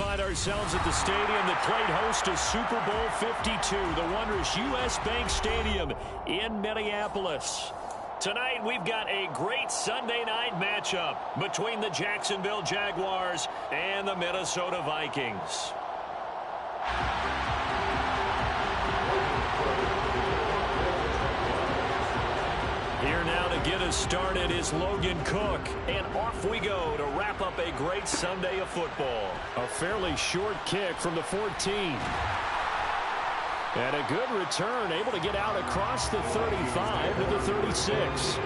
find ourselves at the stadium that played host to Super Bowl 52, the wondrous U.S. Bank Stadium in Minneapolis. Tonight, we've got a great Sunday night matchup between the Jacksonville Jaguars and the Minnesota Vikings. Here now to get us started is Logan Cook. And off we go to wrap up a great Sunday of football. A fairly short kick from the 14. And a good return, able to get out across the 35 to the 36.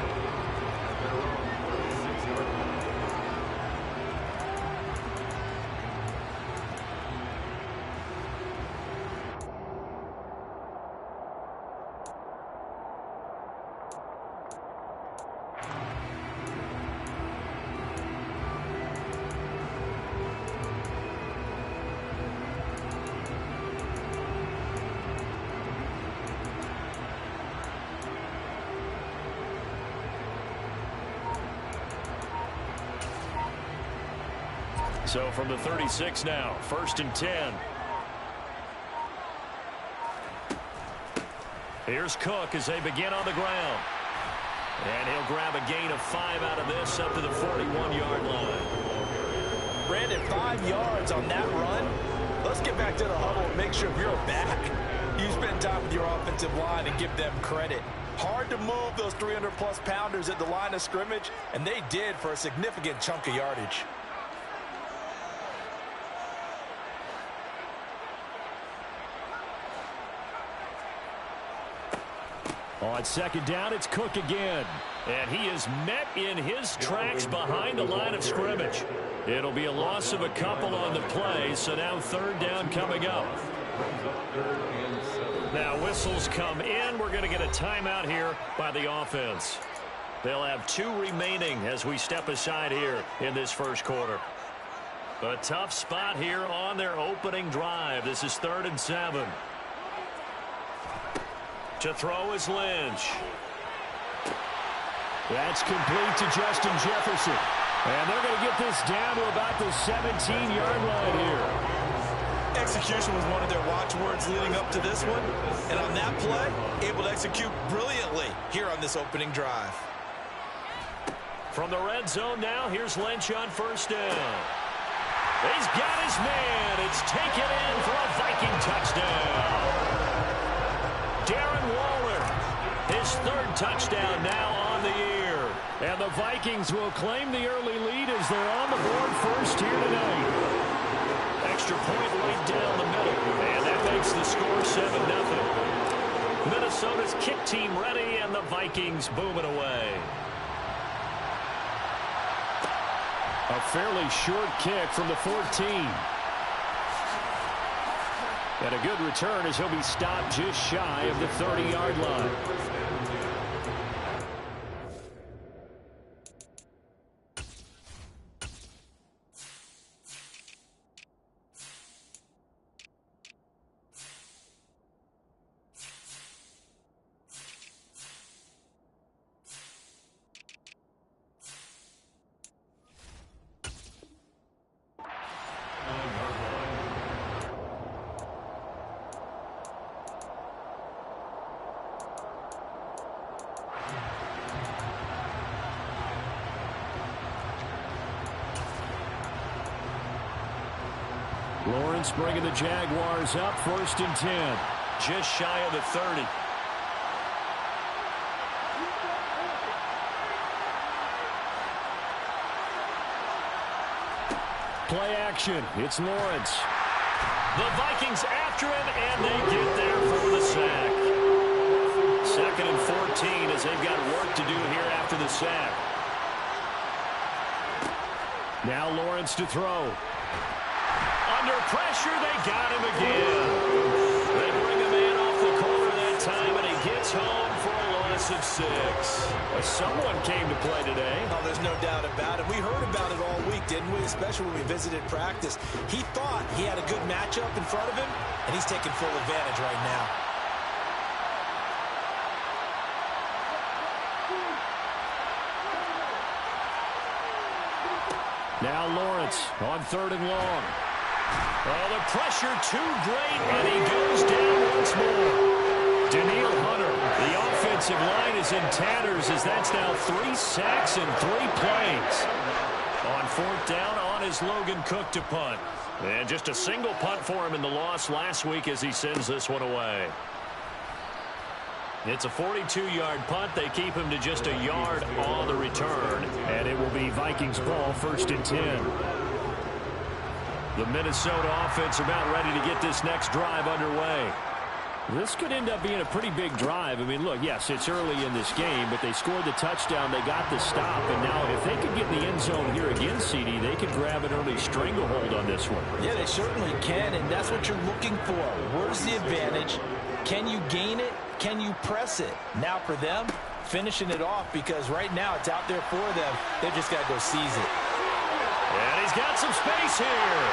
So from the 36 now, 1st and 10. Here's Cook as they begin on the ground. And he'll grab a gain of 5 out of this up to the 41-yard line. Brandon, 5 yards on that run. Let's get back to the huddle and make sure you're back. You spend time with your offensive line and give them credit. Hard to move those 300-plus pounders at the line of scrimmage, and they did for a significant chunk of yardage. On 2nd down, it's Cook again. And he is met in his tracks behind the line of scrimmage. It'll be a loss of a couple on the play, so now 3rd down coming up. Now whistles come in. We're going to get a timeout here by the offense. They'll have 2 remaining as we step aside here in this first quarter. A tough spot here on their opening drive. This is 3rd and 7. To throw is Lynch. That's complete to Justin Jefferson. And they're going to get this down to about the 17-yard line here. Execution was one of their watchwords leading up to this one. And on that play, able to execute brilliantly here on this opening drive. From the red zone now, here's Lynch on 1st down. He's got his man. It's taken in for a Viking touchdown. Darren Waller, his 3rd touchdown now on the year. And the Vikings will claim the early lead as they're on the board first here tonight. Extra point right down the middle. And that makes the score 7-0. Minnesota's kick team ready, and the Vikings booming away. A fairly short kick from the 14. And a good return as he'll be stopped just shy of the 30-yard line. Lawrence bringing the Jaguars up, 1st and 10. Just shy of the 30. Play action. It's Lawrence. The Vikings after him, and they get there for the sack. 2nd and 14 as they've got work to do here after the sack. Now Lawrence to throw. Under pressure, they got him again. They bring a man off the corner that time, and he gets home for a loss of 6. Someone came to play today. Oh, there's no doubt about it. We heard about it all week, didn't we? Especially when we visited practice. He thought he had a good matchup in front of him, and he's taking full advantage right now. Now Lawrence on 3rd and long. Oh, the pressure too great, and he goes down once more. Daniil Hunter, the offensive line is in tatters as that's now 3 sacks and 3 plays. On 4th down, on is Logan Cook to punt. And just a single punt for him in the loss last week as he sends this one away. It's a 42-yard punt. They keep him to just a yard on the return. And it will be Vikings ball, 1st and 10. The Minnesota offense about ready to get this next drive underway. This could end up being a pretty big drive. I mean, look, yes, it's early in this game, but they scored the touchdown. They got the stop. And now if they could get in the end zone here again, CD, they could grab an early stranglehold on this one. Yeah, they certainly can, and that's what you're looking for. Where's the advantage? Can you gain it? Can you press it? Now for them, finishing it off, because right now it's out there for them. They've just got to go seize it. And he's got some space here.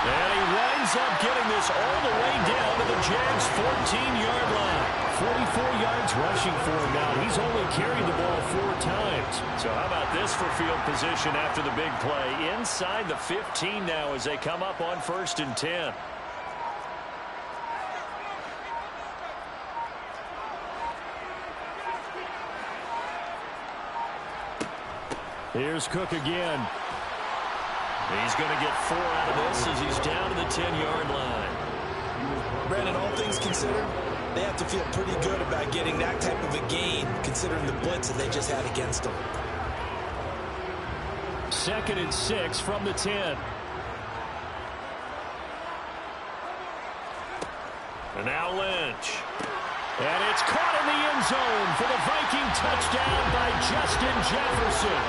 And he winds up getting this all the way down to the Jags' 14-yard line. 44 yards rushing for him now. He's only carried the ball 4 times. So how about this for field position after the big play? Inside the 15 now as they come up on 1st and 10. Here's Cook again. He's going to get 4 out of this as he's down to the 10-yard line. Brandon, all things considered, they have to feel pretty good about getting that type of a gain, considering the blitz that they just had against them. 2nd and 6 from the 10. And now Lynch. And it's caught in the end zone for the Viking touchdown by Justin Jefferson.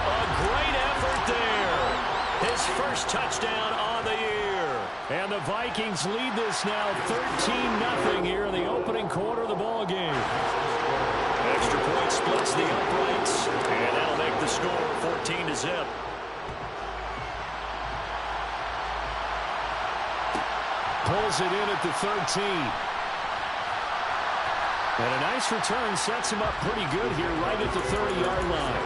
A great effort there. His first touchdown on the year. And the Vikings lead this now 13-0 here in the opening quarter of the ball game. Extra point splits the uprights, and that'll make the score 14-0. Pulls it in at the 13. And a nice return sets him up pretty good here right at the 30-yard line.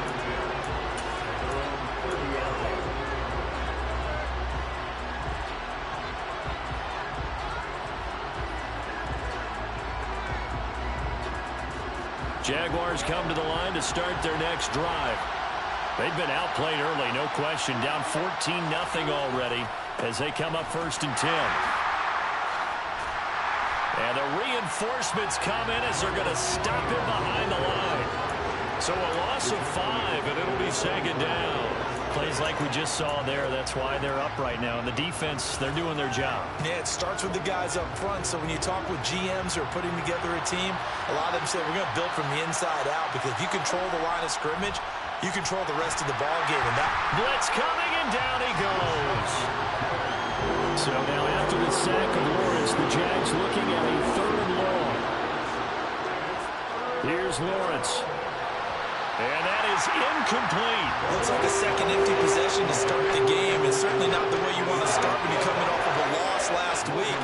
Jaguars come to the line to start their next drive. They've been outplayed early, no question. Down 14-0 already as they come up 1st and 10. And the reinforcements come in as they're going to stop him behind the line. So a loss of 5, and it'll be 2nd down. Plays like we just saw there. That's why they're up right now. And the defense, they're doing their job. Yeah, it starts with the guys up front. So when you talk with GMs who are putting together a team, a lot of them say we're going to build from the inside out, because if you control the line of scrimmage, you control the rest of the ball game. And that blitz coming, and down he goes. So now after the sack of Lawrence, the Jags looking at a 3rd and long. Here's Lawrence. And that is incomplete. Looks like a second empty possession to start the game. It's certainly not the way you want to start when you're coming off of a loss last week.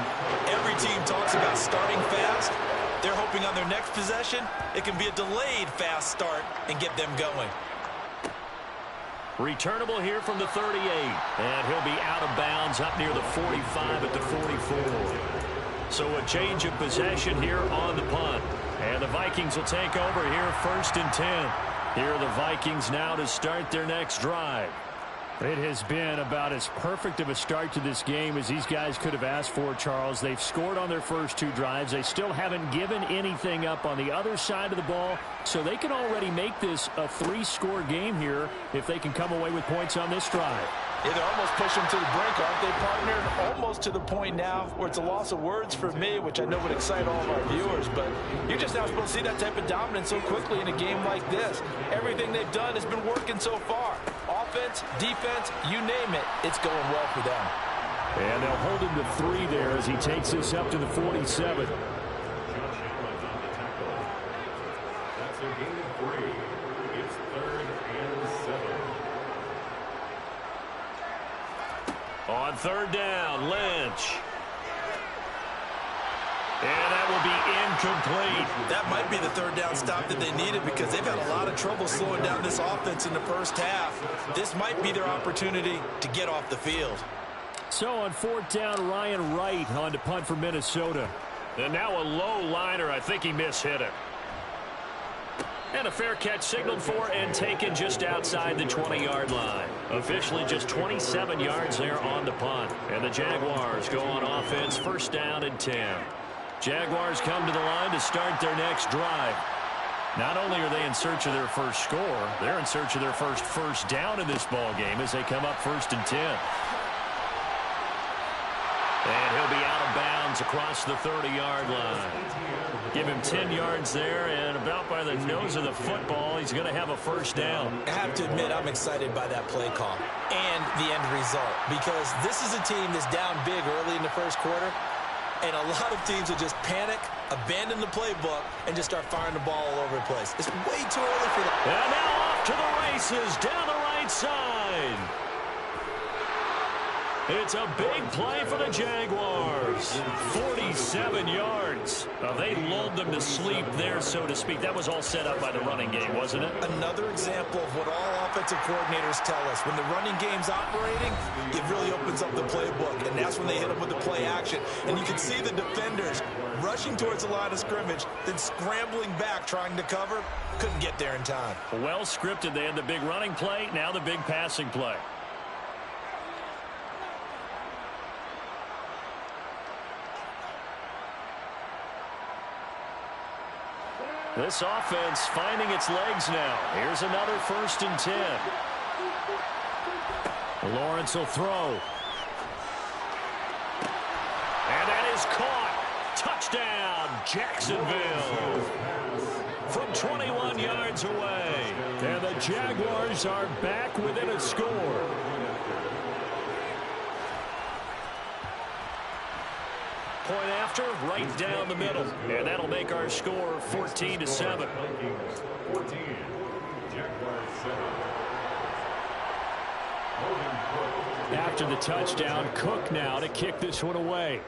Every team talks about starting fast. They're hoping on their next possession, it can be a delayed fast start and get them going. Returnable here from the 38. And he'll be out of bounds up near the 45 at the 44. So a change of possession here on the punt. And the Vikings will take over here 1st and 10. Here are the Vikings now to start their next drive. It has been about as perfect of a start to this game as these guys could have asked for, Charles. They've scored on their first 2 drives. They still haven't given anything up on the other side of the ball, so they can already make this a 3-score game here if they can come away with points on this drive. Yeah, they're almost pushing to the brink, aren't they, partner? Almost to the point now where it's a loss of words for me, which I know would excite all of our viewers, but you're just not supposed to see that type of dominance so quickly in a game like this. Everything they've done has been working so far. Offense, defense, you name it, it's going well for them. And they'll hold him to 3 there as he takes this up to the 47. That's a gain of 3. It's 3rd and 7. On 3rd down, Lynch. And that will be incomplete. That might be the third down stop that they needed because they've had a lot of trouble slowing down this offense in the first half. This might be their opportunity to get off the field. So on fourth down, Ryan Wright on to punt for Minnesota. And now a low liner. I think he mishit it. And a fair catch signaled for and taken just outside the 20-yard line. Officially just 27 yards there on the punt. And the Jaguars go on offense, first down and 10. Jaguars come to the line to start their next drive. Not only are they in search of their first score, they're in search of their first down in this ball game as they come up first and 10. And he'll be out of bounds across the 30-yard line. Give him 10 yards there, and about by the nose of the football, he's going to have a first down. I have to admit, I'm excited by that play call and the end result because this is a team that's down big early in the first quarter, and a lot of teams will just panic, abandon the playbook, and just start firing the ball all over the place. It's way too early for that. And now off to the races down the right side. It's a big play for the Jaguars. 47 yards. They lulled them to sleep there, so to speak. That was all set up by the running game, wasn't it? Another example of what all offensive coordinators tell us. When the running game's operating, it really opens up the playbook, and that's when they hit them with the play action. And you can see the defenders rushing towards the line of scrimmage, then scrambling back trying to cover. Couldn't get there in time. Well scripted. They had the big running play, now the big passing play. This offense finding its legs now. Here's another first and 10. Lawrence will throw. And that is caught. Touchdown, Jacksonville. From 21 yards away. And the Jaguars are back within a score. Point after, right down the middle. And that'll make our score 14-7. 14, Jaguars 7. After the touchdown, Cook now to kick this one away.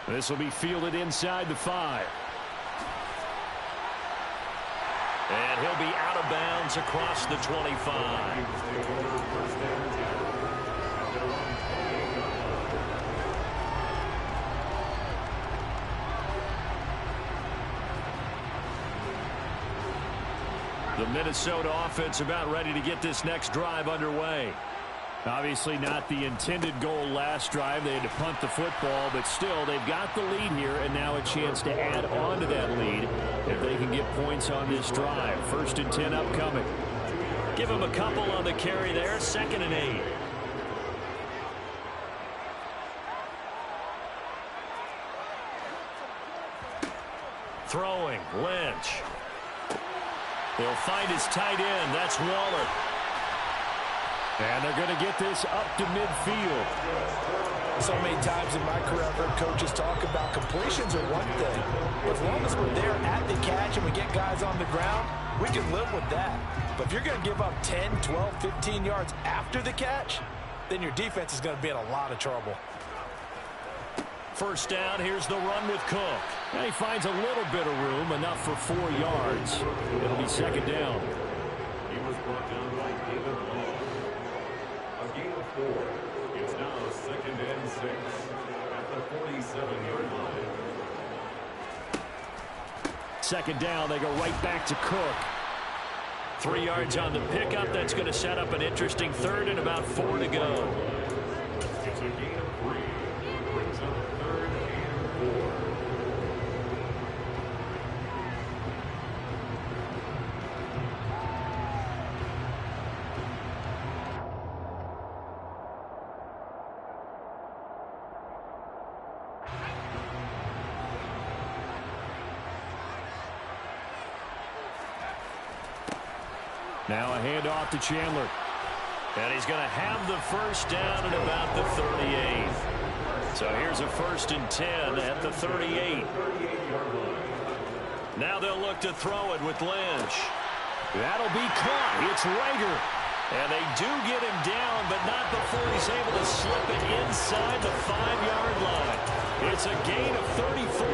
This will be fielded inside the 5. And he'll be out of bounds across the 25. The Minnesota offense about ready to get this next drive underway. Obviously not the intended goal last drive. They had to punt the football, but still they've got the lead here, and now a chance to add on to that lead if they can get points on this drive. First and 10 upcoming. Give them a couple on the carry there. Second and 8. Throwing, Lynch. He'll find his tight end. That's Waller. And they're going to get this up to midfield. So many times in my career, I've heard coaches talk about completions are one thing. But as long as we're there at the catch and we get guys on the ground, we can live with that. But if you're going to give up 10, 12, 15 yards after the catch, then your defense is going to be in a lot of trouble. First down, here's the run with Cook. And he finds a little bit of room, enough for 4 yards. It'll be second down. He was brought down by David Long. A gain of 4. It's now second and 6 at the 47-yard line. Second down, they go right back to Cook. 3 yards on the pickup. That's going to set up an interesting third and about 4 to go. It's a gain of 3. Brings up third and 4. Now a handoff to Chandler. And he's going to have the first down at about the 38. So here's a first and 10 at the 38. Now they'll look to throw it with Lynch. That'll be caught. It's Rager. And they do get him down, but not before he's able to slip it inside the 5-yard line. It's a gain of 34.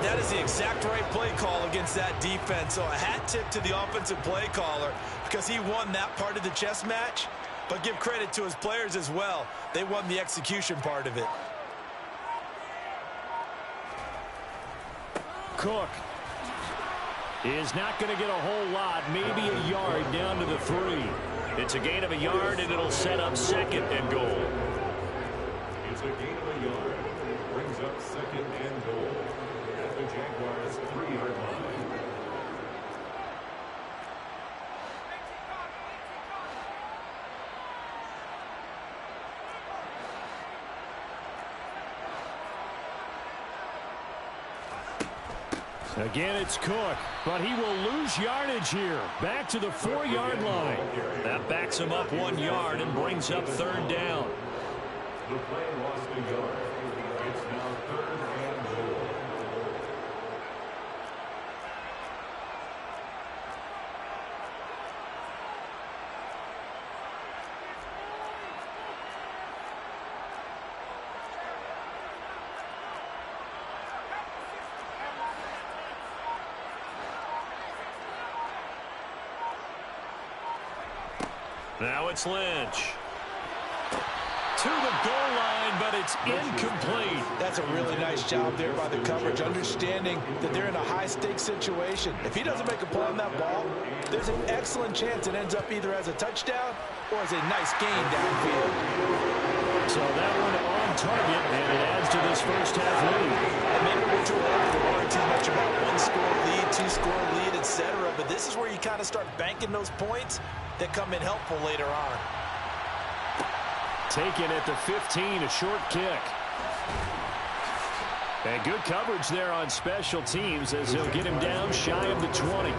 That is the exact right play call against that defense. So a hat tip to the offensive play caller because he won that part of the chess match. But give credit to his players as well. They won the execution part of it. Cook is not going to get a whole lot, maybe a yard down to the 3. It's a gain of a yard, and it'll set up 2nd and goal. It's a gain of a yard. Brings up 2nd and goal at the Jaguars' 3-yard line. Again, it's Cook, but he will lose yardage here. Back to the 4-yard line. That backs him up 1 yard and brings up 3rd down. The play lost a yard. It's now 3rd and goal. Now it's Lynch. To the goal line, but it's incomplete. That's a really nice job there by the coverage, understanding that they're in a high-stakes situation. If he doesn't make a play on that ball, there's an excellent chance it ends up either as a touchdown or as a nice gain downfield. So that one on target, and it adds to this first-half lead. And maybe we're too early to worry too much about 1-score lead, 2-score lead, etc. But this is where you kind of start banking those points that come in helpful later on. Taken at the 15, a short kick. And good coverage there on special teams as they'll get him down shy of the 20.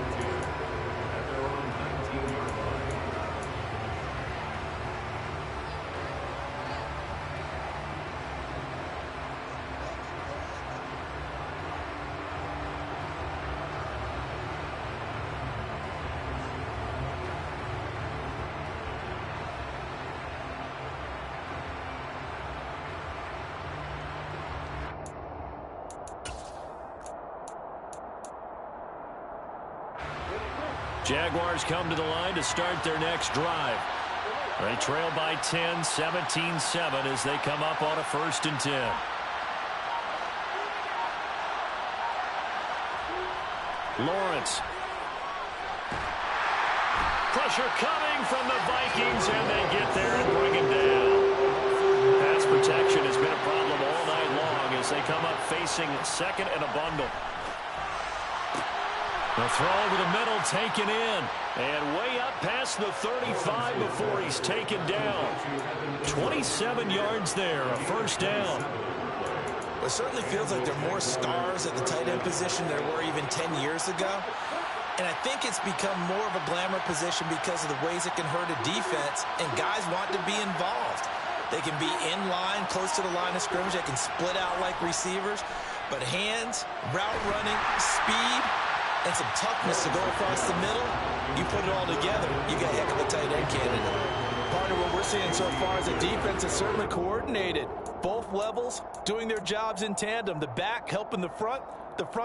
Jaguars come to the line to start their next drive. They trail by 10, 17-7 as they come up on a 1st and 10. Lawrence. Pressure coming from the Vikings, and they get there and bring him down. Pass protection has been a problem all night long as they come up facing 2nd and a bundle. The throw over the middle taken in. And way up past the 35 before he's taken down. 27 yards there, a 1st down. It certainly feels like there are more stars at the tight end position than there were even 10 years ago. And I think it's become more of a glamour position because of the ways it can hurt a defense, and guys want to be involved. They can be in line, close to the line of scrimmage. They can split out like receivers. But hands, route running, speed, and some toughness to go across the middle, you put it all together, you got a heck of a tight end candidate. Part of what we're seeing so far is a defense that's certainly coordinated. Both levels doing their jobs in tandem. The back helping the front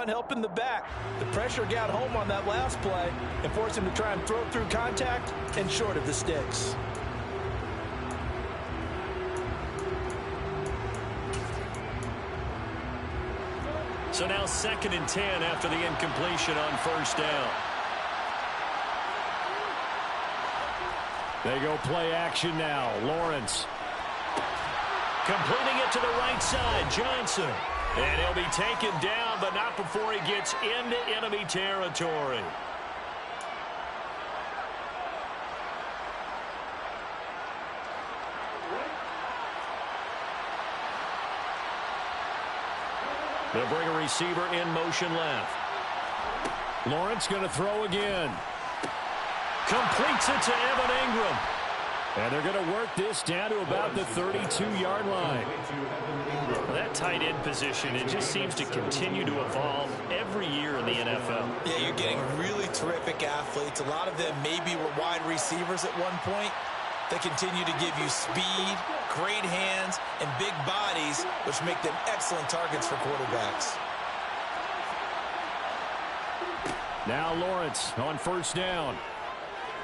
helping the back. The pressure got home on that last play and forced him to try and throw through contact and short of the sticks. So now 2nd and 10 after the incompletion on 1st down. They go play action now. Lawrence. Completing it to the right side. Johnson. And he'll be taken down, but not before he gets into enemy territory. They'll bring a receiver in motion left. Lawrence going to throw again. Completes it to Evan Ingram. And they're going to work this down to about the 32-yard line. That tight end position, it just seems to continue to evolve every year in the NFL. Yeah, you're getting really terrific athletes. A lot of them maybe were wide receivers at one point. They continue to give you speed, great hands, and big bodies, which make them excellent targets for quarterbacks. Now Lawrence on first down.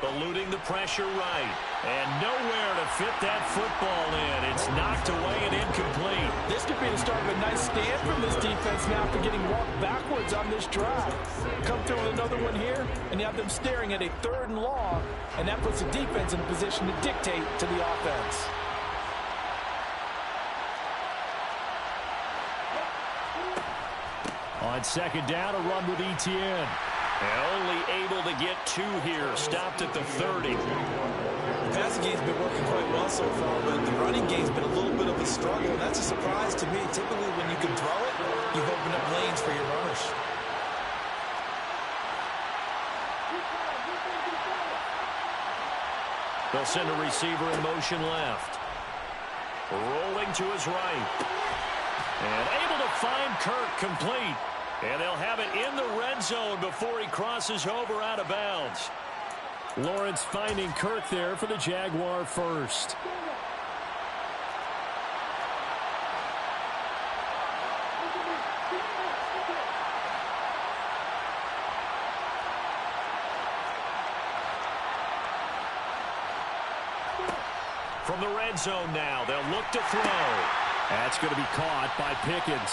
Eluding the pressure right. And nowhere to fit that football in. It's knocked away and incomplete. This could be the start of a nice stand from this defense now after getting walked backwards on this drive. Come through with another one here, and you have them staring at a 3rd and long, and that puts the defense in a position to dictate to the offense. On second down, a run with Etienne. And only able to get 2 here. Stopped at the 30. The passing game's been working quite well so far, but the running game's been a little bit of a struggle. And that's a surprise to me. Typically, when you can throw it, you've opened up lanes for your runners. They'll send a receiver in motion left. Rolling to his right. And able to find Kirk complete. And they'll have it in the red zone before he crosses over out of bounds. Lawrence finding Kirk there for the Jaguar first. From the red zone now, they'll look to throw. That's going to be caught by Pickens.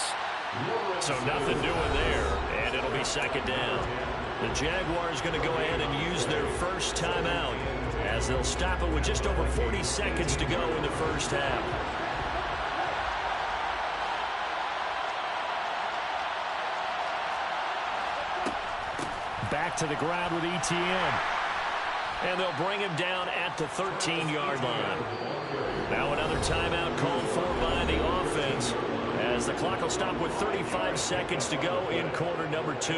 So nothing doing there, and it'll be second down. The Jaguars going to go ahead and use their first timeout as they'll stop it with just over 40 seconds to go in the first half. Back to the ground with Etienne. And they'll bring him down at the 13-yard line. Now another timeout called for by the offense as the clock will stop with 35 seconds to go in quarter number 2.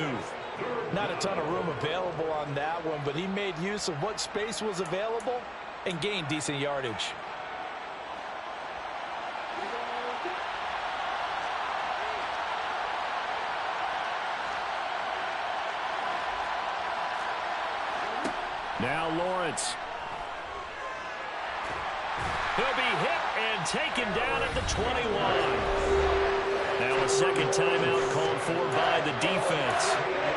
Not a ton of room available on that one, but he made use of what space was available and gained decent yardage. Now Lawrence. He'll be hit and taken down at the 21. Now a second timeout called for by the defense.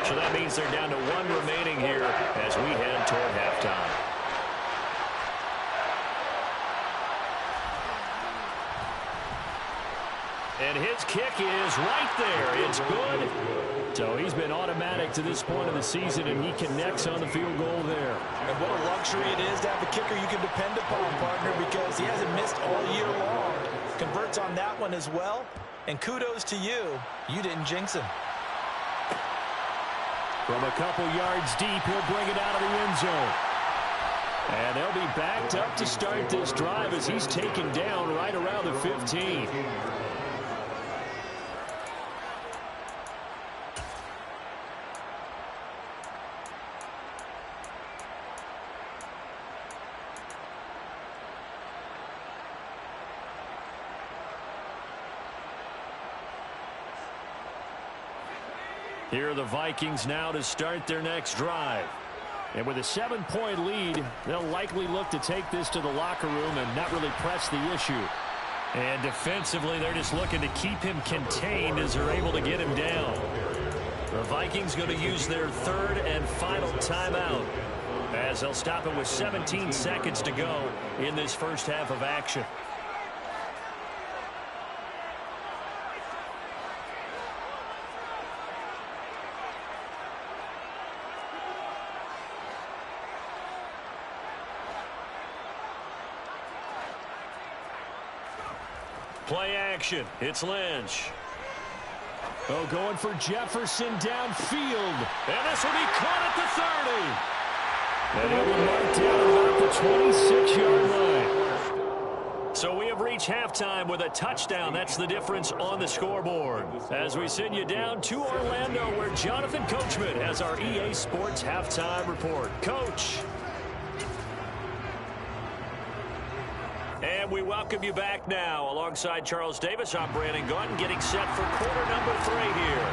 So that means they're down to 1 remaining here as we head toward halftime. And his kick is right there. It's good. So he's been automatic to this point of the season, and he connects on the field goal there. And what a luxury it is to have a kicker you can depend upon, partner, because he hasn't missed all year long. Converts on that one as well. And kudos to you. You didn't jinx him. From a couple yards deep, he'll bring it out of the end zone. And they'll be backed up to start this drive as he's taken down right around the 15. Here are the Vikings now to start their next drive. And with a 7-point lead, they'll likely look to take this to the locker room and not really press the issue. And defensively, they're just looking to keep him contained as they're able to get him down. The Vikings going to use their 3rd and final timeout as they'll stop it with 17 seconds to go in this first half of action. Play action. It's Lynch. Oh, going for Jefferson downfield. And this will be caught at the 30. And it will mark down about the 26-yard line. So we have reached halftime with a touchdown. That's the difference on the scoreboard. As we send you down to Orlando, where Jonathan Coachman has our EA Sports halftime report. Coach. And we welcome you back now. Alongside Charles Davis, I'm Brandon Gaudin, getting set for quarter number 3 here.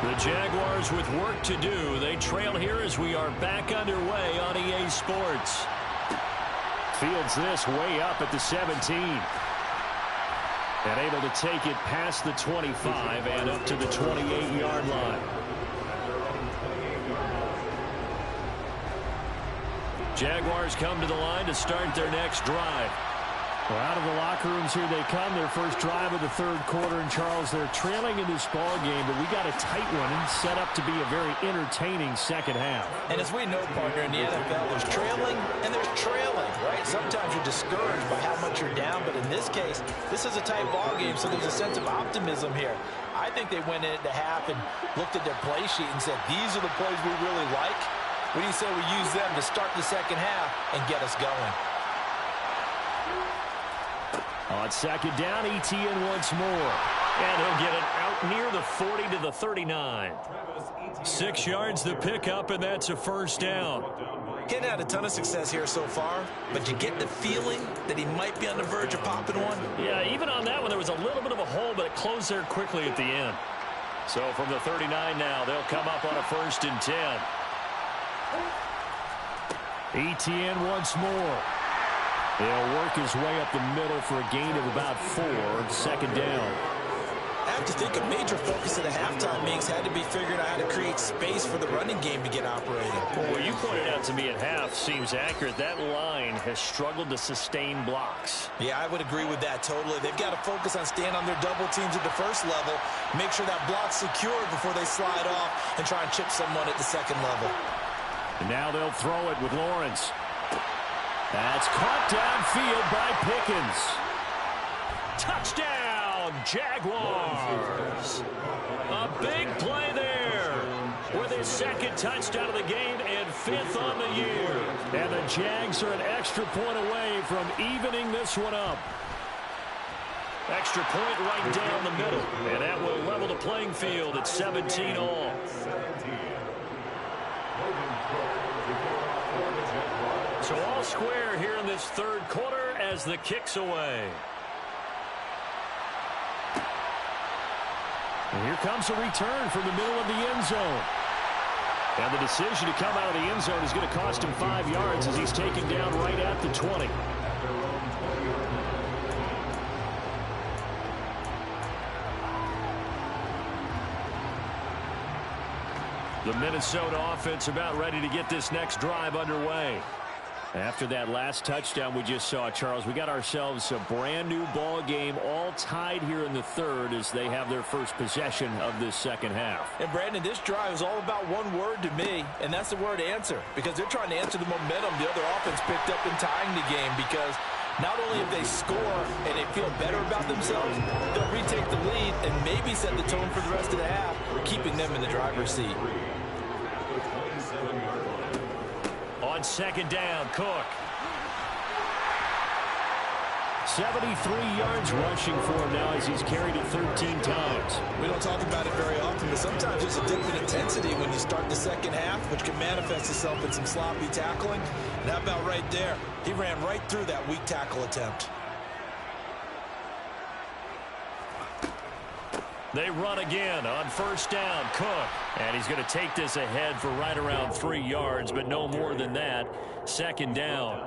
The Jaguars with work to do. They trail here as we are back underway on EA Sports. Fields this way up at the 17. And able to take it past the 25 and up to the 28-yard line. Jaguars come to the line to start their next drive. Well, out of the locker rooms here they come. Their first drive of the third quarter. And, Charles, they're trailing in this ball game, but we got a tight one and set up to be a very entertaining second half. And as we know, partner, in the NFL, there's trailing and there's trailing, right? Sometimes you're discouraged by how much you're down, but in this case, this is a tight ball game, so there's a sense of optimism here. I think they went into half and looked at their play sheet and said, these are the plays we really like. What do you say we use them to start the second half and get us going? On second down, Etienne once more. And he'll get it out near the 40 to the 39. 6 yards the pickup, and that's a first down. He hadn't had a ton of success here so far, but you get the feeling that he might be on the verge of popping one. Yeah, even on that one, there was a little bit of a hole, but it closed there quickly at the end. So from the 39 now, they'll come up on a 1st and 10. Etienne once more. He'll work his way up the middle for a gain of about 4, second down. I have to think a major focus of the halftime meetings had to be figuring out how to create space for the running game to get operating. Well, what you pointed out to me at half seems accurate. That line has struggled to sustain blocks. Yeah, I would agree with that totally. They've got to focus on staying on their double teams at the first level, make sure that block's secured before they slide off and try and chip someone at the second level. And now they'll throw it with Lawrence. That's caught downfield by Pickens. Touchdown, Jaguars. A big play there with his second touchdown of the game and 5th on the year. And the Jags are an extra point away from evening this one up. Extra point right down the middle. And that will level the playing field at 17 all. So all square here in this third quarter as the kick's away. And here comes a return from the middle of the end zone. And the decision to come out of the end zone is going to cost him 5 yards as he's taken down right at the 20. The Minnesota offense about ready to get this next drive underway. After that last touchdown we just saw, Charles, we got ourselves a brand new ball game, all tied here in the third as they have their first possession of this second half. And Brandon, this drive is all about one word to me, and that's the word answer, because they're trying to answer the momentum the other offense picked up in tying the game, because not only if they score and they feel better about themselves, they'll retake the lead and maybe set the tone for the rest of the half, keeping them in the driver's seat. On second down, Cook. 73 yards rushing for him now as he's carried it 13 times. We don't talk about it very often, but sometimes there's a dip in intensity when you start the second half, which can manifest itself in some sloppy tackling. And how about right there? He ran right through that weak tackle attempt. They run again on first down, Cook. And he's going to take this ahead for right around 3 yards, but no more than that. Second down.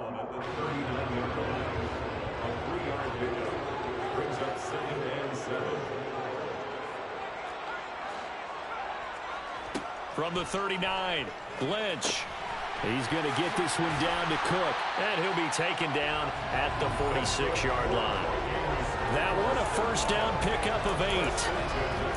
From the 39, Lynch. He's going to get this one down to Cook, and he'll be taken down at the 46-yard line. That one a first down pickup of 8.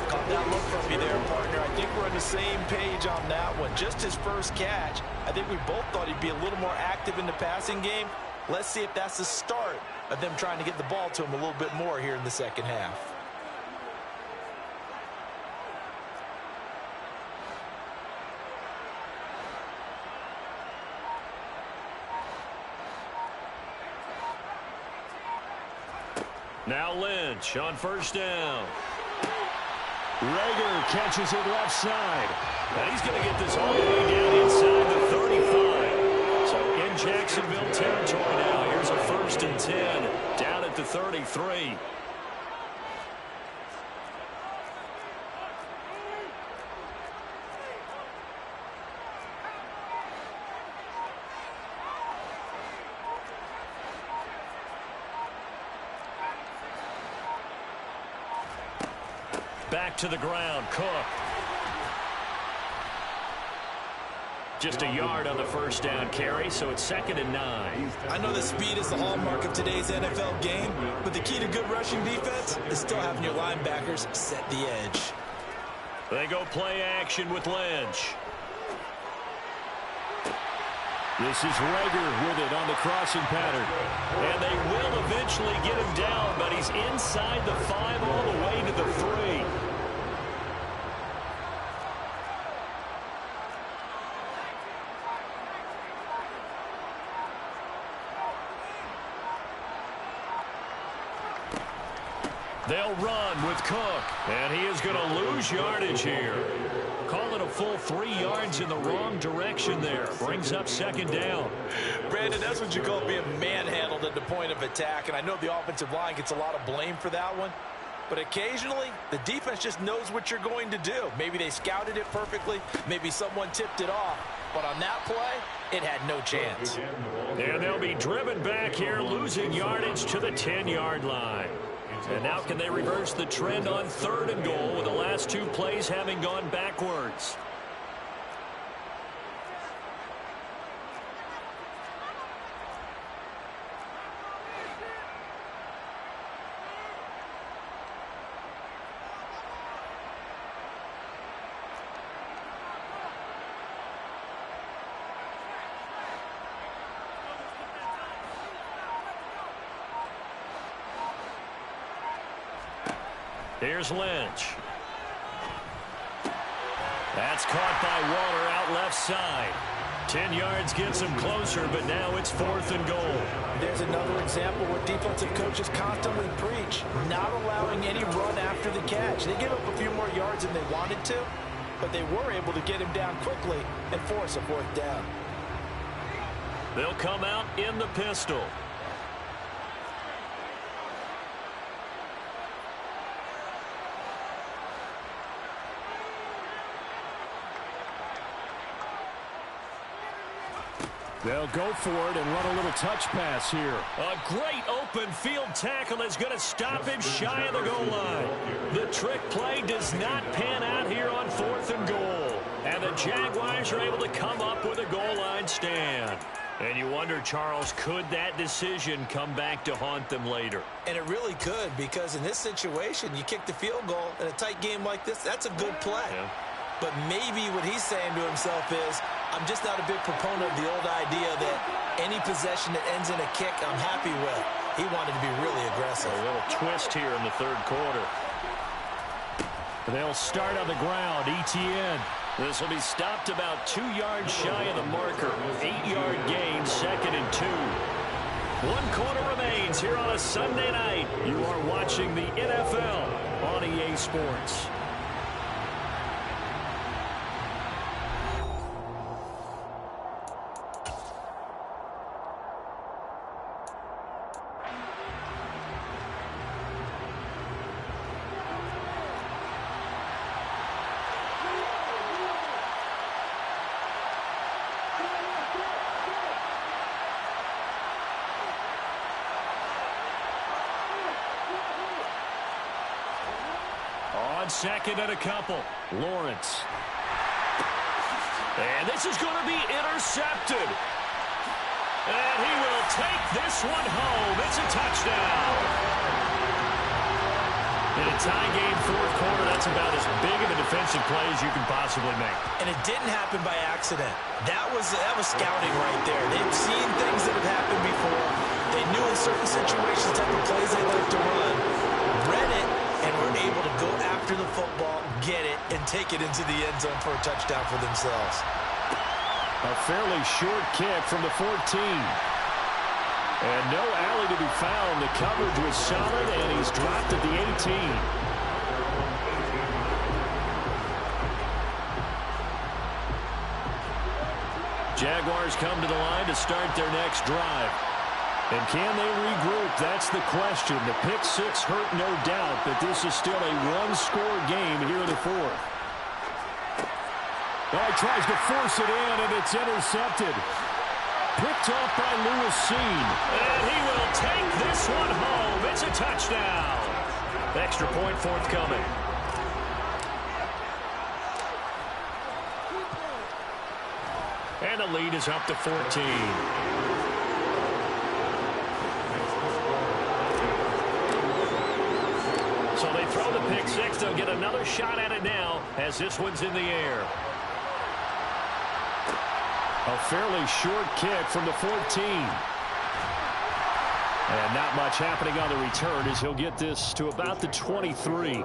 Caught that look from me there, partner. I think we're on the same page on that one. Just his first catch. I think we both thought he'd be a little more active in the passing game. Let's see if that's the start of them trying to get the ball to him a little bit more here in the second half. Now Lynch on first down. Rager catches it left side. And he's going to get this all the way down inside the 35. So in Jacksonville territory now. Here's a 1st and 10 down at the 33. back to the ground. Cook. Just a yard on the first down carry, so it's 2nd and 9. I know that speed is the hallmark of today's NFL game, but the key to good rushing defense is still having your linebackers set the edge. They go play action with Lynch. This is Rager with it on the crossing pattern. And they will eventually get him down, but he's inside the 5 all the way to the 3. They'll run with Cook, and he is going to lose yardage here. Call it a full 3 yards in the wrong direction there. Brings up 2nd down. Brandon, that's what you call being manhandled at the point of attack, and I know the offensive line gets a lot of blame for that one, but occasionally the defense just knows what you're going to do. Maybe they scouted it perfectly, maybe someone tipped it off, but on that play, it had no chance. And they'll be driven back here, losing yardage to the 10-yard line. And now can they reverse the trend on 3rd and goal with the last 2 plays having gone backwards? Here's Lynch. That's caught by Waller out left side. 10 yards gets him closer, but now it's 4th and goal. There's another example where defensive coaches constantly preach, not allowing any run after the catch. They give up a few more yards than they wanted to, but they were able to get him down quickly and force a 4th down. They'll come out in the pistol. They'll go for it and run a little touch pass here. A great open field tackle is going to stop him shy of the goal line. The trick play does not pan out here on 4th and goal. And the Jaguars are able to come up with a goal line stand. And you wonder, Charles, could that decision come back to haunt them later? And it really could, because in this situation, you kick the field goal in a tight game like this, that's a good play. Yeah. But maybe what he's saying to himself is, I'm just not a big proponent of the old idea that any possession that ends in a kick I'm happy with. He wanted to be really aggressive. A little twist here in the 3rd quarter. They'll start on the ground. ETN. This will be stopped about 2 yards shy of the marker. 8-yard gain, 2nd and 2. 1 quarter remains here on a Sunday night. You are watching the NFL on EA Sports. On 2nd and a couple, Lawrence. And this is going to be intercepted. And he will take this one home. It's a touchdown. In a tie game, 4th quarter, that's about as big of a defensive play as you can possibly make. And it didn't happen by accident. That was scouting right there. They've seen things that have happened before. They knew in certain situations type of plays they like to run. Read it, and were able to go after the football, get it, and take it into the end zone for a touchdown for themselves. A fairly short kick from the 14. And no alley to be found. The coverage was solid, and he's dropped at the 18. Jaguars come to the line to start their next drive. And can they regroup? That's the question. The pick six hurt, no doubt, but this is still a one-score game here in the 4th. Oh, he tries to force it in, and it's intercepted. Picked off by Lewis Seen. And he will take this one home. It's a touchdown. Extra point forthcoming. And the lead is up to 14. So they throw the pick six. They'll get another shot at it now as this one's in the air. A fairly short kick from the 14. And not much happening on the return as he'll get this to about the 23.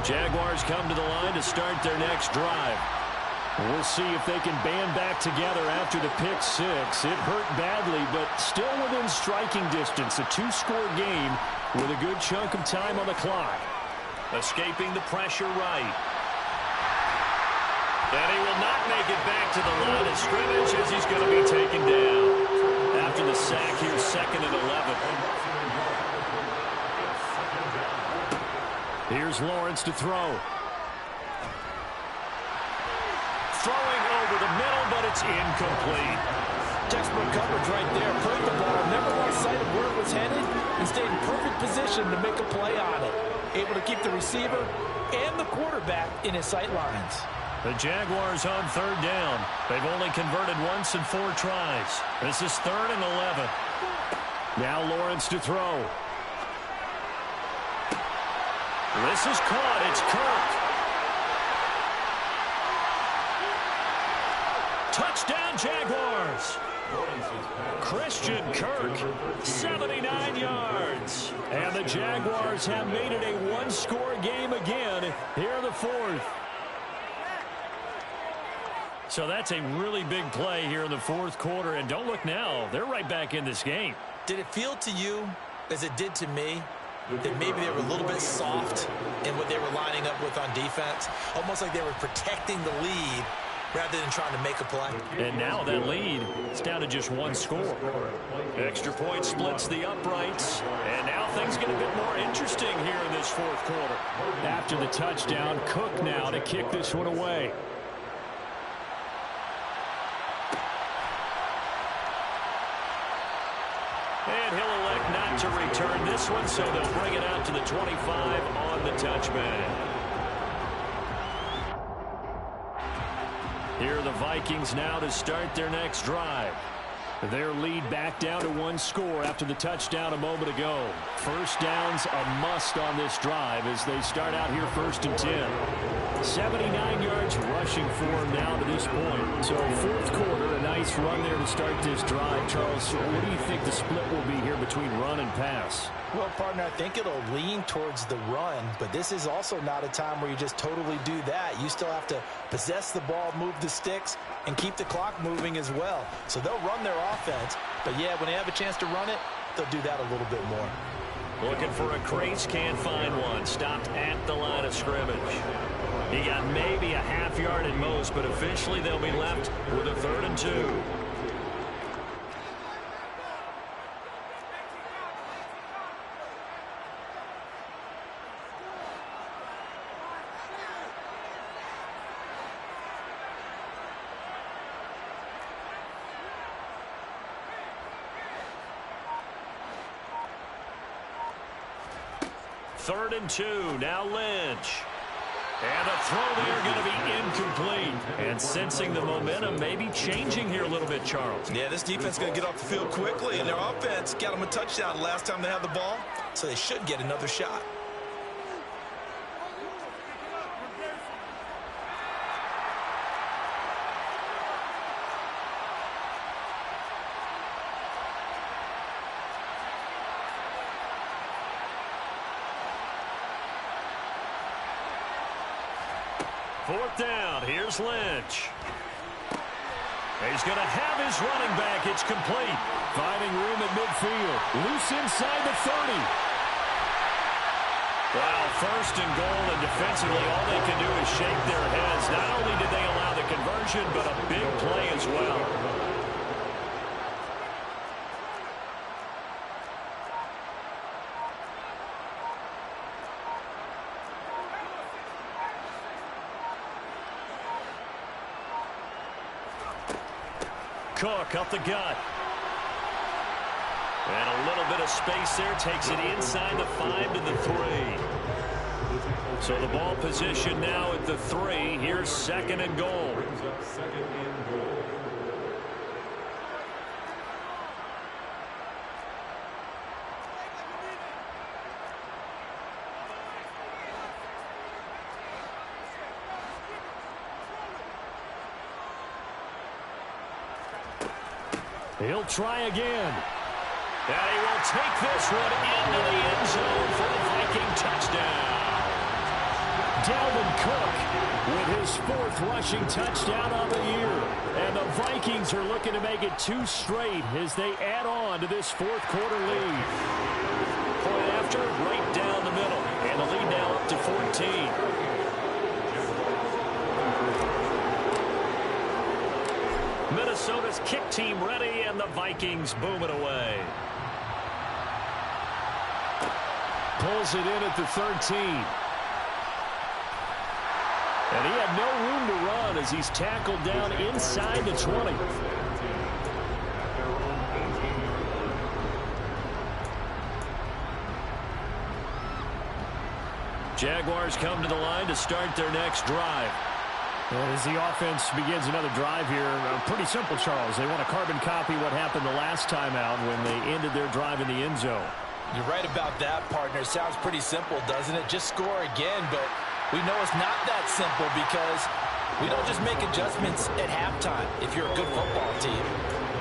Jaguars come to the line to start their next drive. We'll see if they can band back together after the pick six. It hurt badly, but still within striking distance. A two-score game with a good chunk of time on the clock. Escaping the pressure right. And he will not make it back to the line of scrimmage as he's going to be taken down. After the sack here, 2nd and 11. Here's Lawrence to throw. Throwing over the middle, but it's incomplete. Textbook coverage right there. Put the ball, never lost sight of where it was headed, and stayed in perfect position to make a play on it. Able to keep the receiver and the quarterback in his sight lines. The Jaguars on 3rd down. They've only converted once in 4 tries. This is 3rd and 11. Now Lawrence to throw. This is caught. It's Kirk. Touchdown, Jaguars. Christian Kirk, 79 yards. And the Jaguars have made it a one-score game again here in the 4th. So that's a really big play here in the 4th quarter. And don't look now. They're right back in this game. Did it feel to you, as it did to me, that maybe they were a little bit soft in what they were lining up with on defense? Almost like they were protecting the lead rather than trying to make a play. And now that lead is down to just 1 score. Extra point splits the uprights. And now things get a bit more interesting here in this 4th quarter. After the touchdown, Cook now to kick this one away. And he'll elect not to return this one, so they'll bring it out to the 25 on the touchback. Here are the Vikings now to start their next drive. Their lead back down to 1 score after the touchdown a moment ago. First down's a must on this drive as they start out here 1st and 10. 79 yards rushing for him now to this point. So 4th quarter, a nice run there to start this drive. Charles, what do you think the split will be here between run and pass? Well, partner, I think it'll lean towards the run, but this is also not a time where you just totally do that. You still have to possess the ball, move the sticks, and keep the clock moving as well. So they'll run their offense, but yeah, when they have a chance to run it, they'll do that a little bit more. Looking for a crease, can't find one. Stopped at the line of scrimmage. He got maybe a half yard at most, but officially they'll be left with a 3rd and 2. Third and 2. Now Lynch. And the throw there going to be incomplete. And sensing the momentum maybe changing here a little bit, Charles. Yeah, this defense is going to get off the field quickly, and their offense got them a touchdown last time they had the ball, so they should get another shot. Fourth down. Here's Lynch. He's going to have his running back. It's complete. Finding room at midfield. Loose inside the 30. Wow, 1st and goal, and defensively all they can do is shake their heads. Not only did they allow the conversion, but a big play as well. Cook up the gut. And a little bit of space there. Takes it inside the 5 to the 3. So the ball position now at the 3. Here's second and goal. Brings up second and goal. He'll try again. And he will take this one into the end zone for a Viking touchdown. Dalvin Cook with his 4th rushing touchdown of the year. And the Vikings are looking to make it 2 straight as they add on to this 4th quarter lead. Point after, right down the middle. And the lead now up to 14. Minnesota's kick team ready, and the Vikings boom it away. Pulls it in at the 13. And he had no room to run as he's tackled down inside the 20. Jaguars come to the line to start their next drive. And as the offense begins another drive here, pretty simple, Charles. They want to carbon copy what happened the last time out when they ended their drive in the end zone. You're right about that, partner. Sounds pretty simple, doesn't it? Just score again, but we know it's not that simple because we don't just make adjustments at halftime if you're a good football team.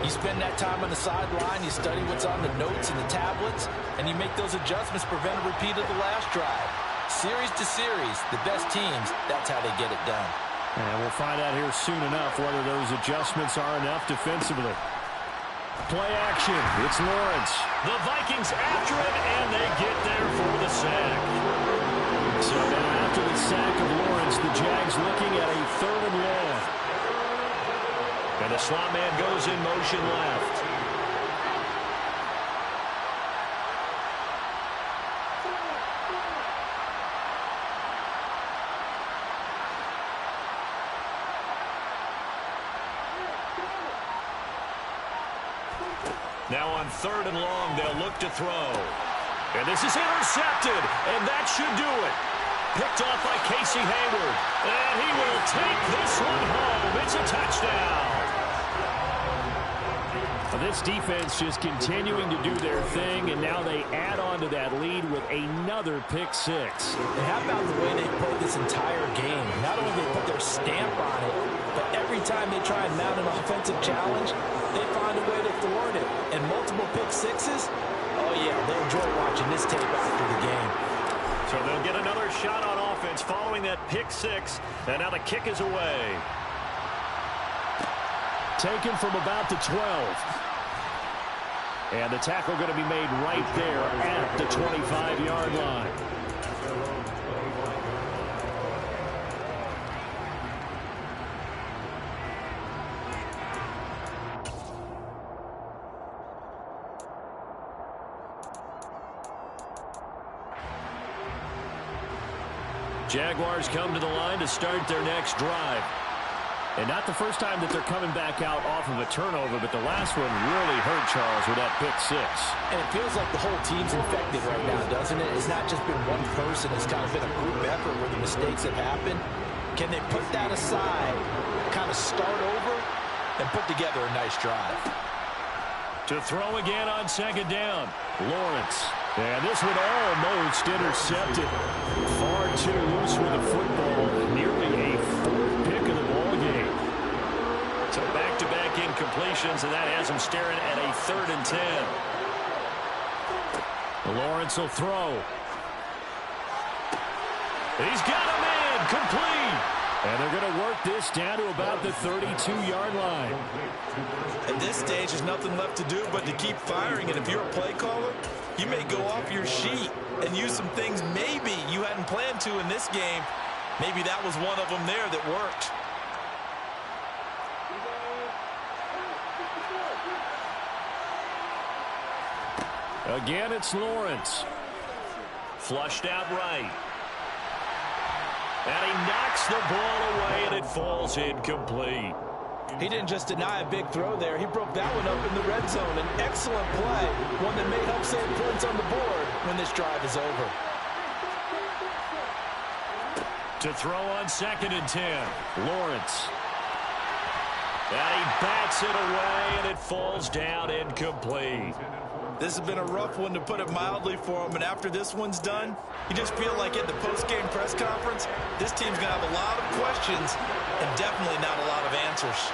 You spend that time on the sideline, you study what's on the notes and the tablets, and you make those adjustments, prevent a repeat of the last drive. Series to series, the best teams, that's how they get it done. And we'll find out here soon enough whether those adjustments are enough defensively. Play action. It's Lawrence. The Vikings after him, and they get there for the sack. So now after the sack of Lawrence, the Jags looking at a 3rd and long. And the slot man goes in motion left. Now on 3rd and long, they'll look to throw. And this is intercepted, and that should do it. Picked off by Casey Hayward. And he will take this one home. It's a touchdown. This defense just continuing to do their thing, and now they add on to that lead with another pick 6. And how about the way they played this entire game? Not only they put their stamp on it, but every time they try and mount an offensive challenge, they find a way to thwart it. And multiple pick 6s, oh yeah, they'll enjoy watching this tape after the game. So they'll get another shot on offense following that pick 6, and now the kick is away. Taken from about the 12. And the tackle going to be made right there at the 25-yard line. Jaguars come to the line to start their next drive. And not the first time that they're coming back out off of a turnover, but the last one really hurt Charles with that pick 6. And it feels like the whole team's infected right now, doesn't it? It's not just been one person. It's kind of been a group effort where the mistakes have happened. Can they put that aside, kind of start over, and put together a nice drive? To throw again on 2nd down, Lawrence. And this one almost intercepted. Far too loose with the football. Nearly a 4th pick of the ball game. So back-to-back incompletions, and that has him staring at a 3rd and 10. Lawrence will throw. He's got him in, complete. And they're going to work this down to about the 32-yard line. At this stage, there's nothing left to do but to keep firing. And if you're a play caller, you may go off your sheet and use some things maybe you hadn't planned to in this game. Maybe that was one of them there that worked. Again, it's Lawrence. Flushed out right. And he knocks the ball away, and it falls incomplete. He didn't just deny a big throw there. He broke that one up in the red zone. An excellent play, one that may help save points on the board when this drive is over. To throw on 2nd and 10. Lawrence. And he bats it away, and it falls down incomplete. This has been a rough one, to put it mildly, for him. And after this one's done, you just feel like at the post-game press conference, this team's going to have a lot of questions and definitely not a lot of answers.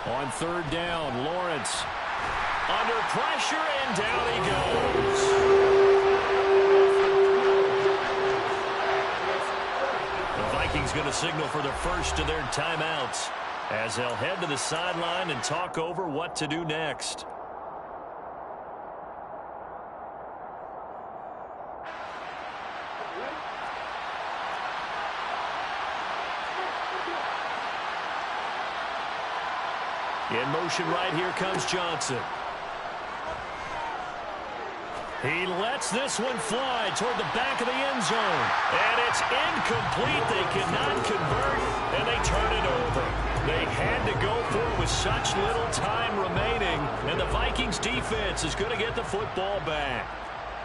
On 3rd down, Lawrence under pressure, and down he goes. The Vikings going to signal for the first of their timeouts as they'll head to the sideline and talk over what to do next. In motion right here comes Johnson. He lets this one fly toward the back of the end zone. And it's incomplete. They cannot convert, and they turn it over. They had to go for it with such little time remaining, and the Vikings defense is going to get the football back.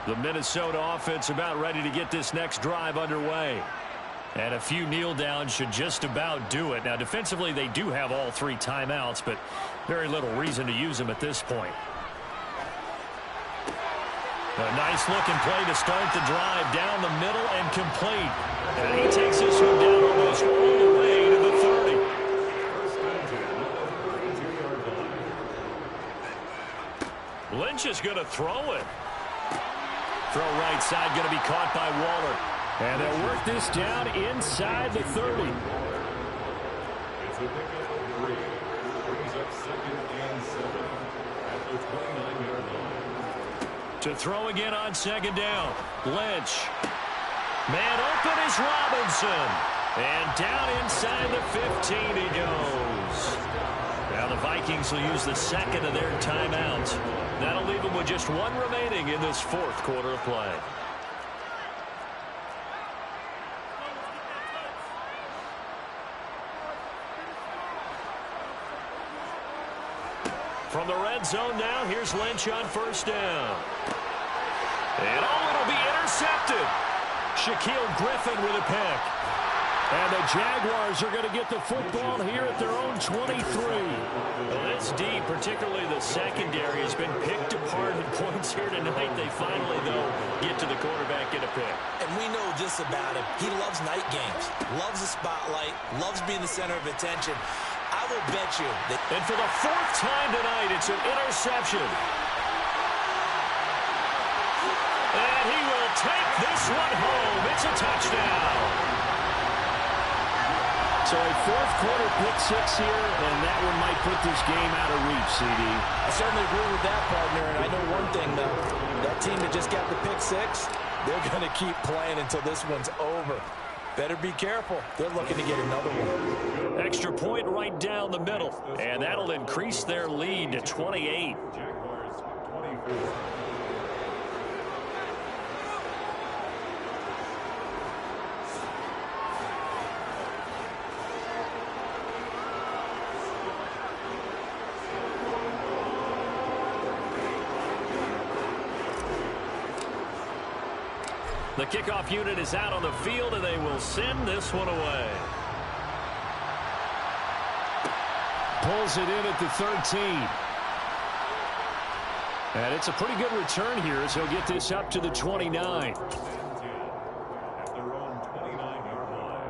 The Minnesota offense about ready to get this next drive underway. And a few kneel downs should just about do it. Now, defensively, they do have all 3 timeouts, but very little reason to use them at this point. A nice-looking play to start the drive down the middle and complete. And he takes this one down almost all the way to the 30. Lynch is going to throw it. Throw right side, going to be caught by Waller. And they'll work this down inside the 30. It's a pickup of 3. Brings up 2nd and 7 at the 29-yard line. To throw again on 2nd down. Lynch. Man open is Robinson. And down inside the 15 he goes. Now the Vikings will use the 2nd of their timeouts. That'll leave them with just 1 remaining in this 4th quarter of play. From the red zone now, here's Lynch on 1st down. And it'll be intercepted. Shaquille Griffin with a pick. And the Jaguars are going to get the football here at their own 23. Well, this D, particularly the secondary, has been picked apart in points here tonight. They finally, though, get to the quarterback and a pick. And we know this about him. He loves night games, loves the spotlight, loves being the center of attention. I will bet you that... And for the 4th time tonight, it's an interception. And he will take this one home. It's a touchdown. So a 4th quarter pick-6 here, and that one might put this game out of reach, CD. I certainly agree with that, partner. And I know one thing, though. That team that just got the pick-6, they're going to keep playing until this one's over. Better be careful. They're looking to get another one. Extra point right down the middle. And that'll increase their lead to 28. Jaguars 24. The kickoff unit is out on the field, and they will send this one away. Pulls it in at the 13. And it's a pretty good return here as he'll get this up to the 29. At their own 29-yard line.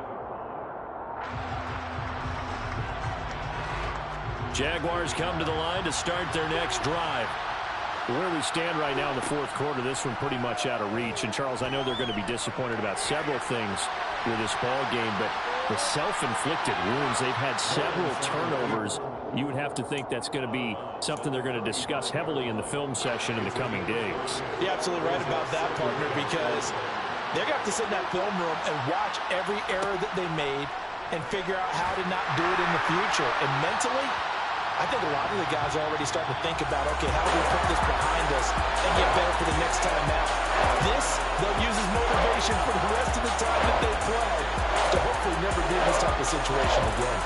Jaguars come to the line to start their next drive. Where we stand right now in the 4th quarter, this one pretty much out of reach. And, Charles, I know they're going to be disappointed about several things with this ball game, but the self-inflicted wounds, they've had several turnovers. You would have to think that's going to be something they're going to discuss heavily in the film session in the coming days. You're absolutely right about that, partner, because they're going to have to sit in that film room and watch every error that they made and figure out how to not do it in the future. And mentally, I think a lot of the guys are already starting to think about, okay, how do we put this behind us and get better for the next time out? This, they'll use as motivation for the rest of the time that they play to hopefully never be in this type of situation again.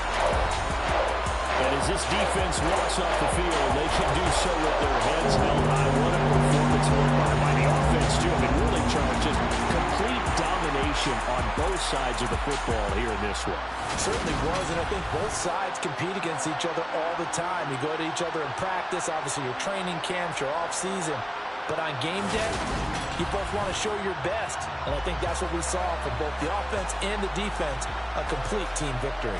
And as this defense walks off the field, they can do so with their heads held high. What a performance by the offense, too. I mean, really, Charles, just complete domination on both sides of the football here in this one. Certainly was, and I think both sides compete against each other all the time. You go to each other in practice, obviously your training camps, your off-season. But on game day, you both want to show your best. And I think that's what we saw from both the offense and the defense, a complete team victory.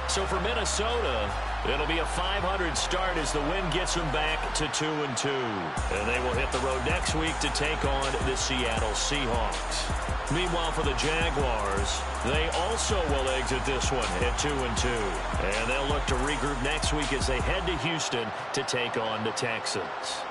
So for Minnesota, it'll be a 500 start as the win gets them back to 2-2. And they will hit the road next week to take on the Seattle Seahawks. Meanwhile, for the Jaguars, they also will exit this one at 2-2. And they'll look to regroup next week as they head to Houston to take on the Texans.